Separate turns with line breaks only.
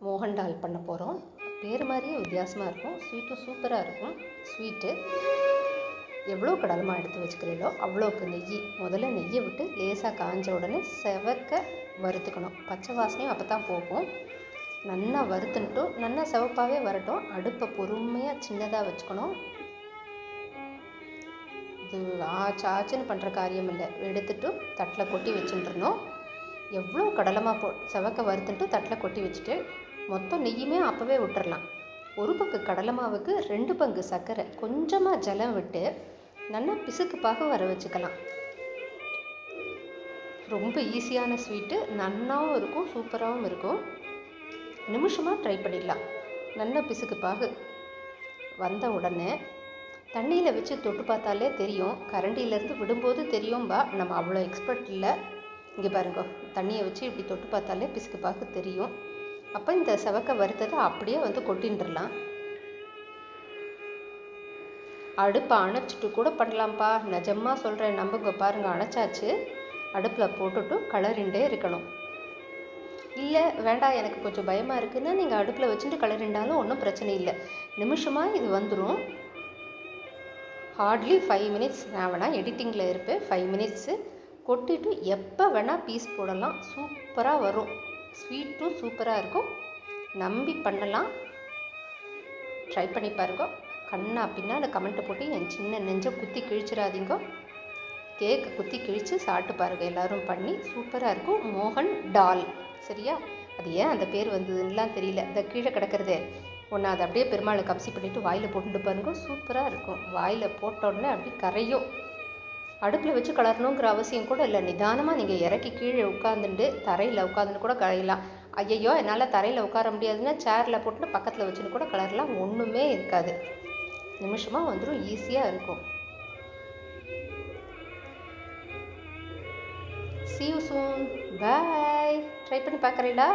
மோகன் டால் பண்ண போகிறோம். பேர் மாதிரியே வித்தியாசமாக இருக்கும். ஸ்வீட்டும் சூப்பராக இருக்கும். ஸ்வீட்டு எவ்வளோ கடலமாக எடுத்து வச்சுக்கிறீங்களோ அவ்வளோக்கு நெய், முதல்ல நெய்யை விட்டு லேசாக காஞ்ச உடனே செவக்க வறுத்துக்கணும். பச்சை வாசனையும் அப்போ தான் போகும். நல்லா வறுத்துன்ட்டும் நல்லா சிவப்பாகவே வரட்டும். அடுப்பை பொறுமையாக சின்னதாக வச்சுக்கணும். இது ஆச்சுன்னு பண்ணுற காரியம் இல்லை. எடுத்துட்டு தட்டில் கொட்டி வச்சுட்டுருணும். எவ்வளோ கடலமாக செவக்க வறுத்துட்டு தட்டில் கொட்டி வச்சுட்டு மொத்தம் நெய்யுமே அப்போவே விட்டுறலாம். ஒரு பங்கு கடலை மாவுக்கு 2 பங்கு சர்க்கரை, கொஞ்சமாக ஜலம் விட்டு நல்லா பிசுக்கு பாக வர வச்சுக்கலாம். ரொம்ப ஈஸியான ஸ்வீட்டு, நன்னாவும் இருக்கும், சூப்பராகவும் இருக்கும். நிமிஷமாக ட்ரை பண்ணிடலாம். நல்லா பிசுக்கு பாகு வந்த உடனே தண்ணியில் வச்சு தொட்டு பார்த்தாலே தெரியும். கரண்டியிலேருந்து விடும்போது தெரியும்பா, நம்ம அவ்வளோ எக்ஸ்பர்ட் இல்லை. இங்கே பாருங்க, தண்ணியை வச்சு இப்படி தொட்டு பார்த்தாலே பிசுக்கு பாகு தெரியும். அப்போ இந்த செவக்க வறுத்ததை அப்படியே கொட்டின்றலாம். அடுப்பை அணைச்சிட்டு கூட பண்ணலாம்ப்பா, நிஜமாக சொல்கிறேன், நம்புங்க. பாருங்கள், அணைச்சாச்சு. அடுப்பில் போட்டுட்டு கலரிண்டே இருக்கணும். இல்லை வேண்டாம், எனக்கு கொஞ்சம் பயமாக இருக்குன்னா நீங்கள் அடுப்பில் வச்சுட்டு கலரிண்டாலும் ஒன்றும் பிரச்சனை இல்லை. நிமிஷமாக இது வந்துடும். Hardly 5 minutes. நான் வேணால் எடிட்டிங்கில் இருப்பேன். 5 மினிட்ஸு கொட்டிட்டு எப்போ வேணால் பீஸ் போடலாம். சூப்பராக வரும். ஸ்வீட்டும் சூப்பராக இருக்கும். நம்பி பண்ணலாம். ட்ரை பண்ணி பாருங்க. கண்ணா பின்னா கமெண்ட்டை போட்டு என் சின்ன நெஞ்சை குத்தி கிழிச்சிடாதீங்க. கேக்கு குத்தி கிழித்து சாப்பிட்டு பாருங்கள். எல்லோரும் பண்ணி சூப்பராக இருக்கும். மோகன் டால், சரியா? அது ஏன் அந்த பேர் வந்ததுன்னெலாம் தெரியல. இந்த கீழே கிடக்கிறதே ஒன்று, அதை அப்படியே பெருமாளை கப்சி பண்ணிவிட்டு வாயில் போட்டுட்டு பாருங்க. சூப்பராக இருக்கும். வாயில் போட்டோடனே அப்படி கரையும். அடுப்பில் வச்சு கலரணுங்கிற அவசியம் கூட இல்லை. நிதானமாக நீங்கள் இறக்கி கீழே உட்காந்துட்டு தரையில் உட்காந்துட்டு கூட கலையலாம். ஐயையோ என்னால் தரையில் உட்கார முடியாதுன்னா சேரில் போட்டு பக்கத்தில் வச்சுன்னு கூட கலரலாம். ஒன்றுமே இருக்காது. நிமிஷமாக வந்துடும். ஈஸியாக இருக்கும். See you soon. Bye. Try பண்ணி பார்க்குறீங்களா?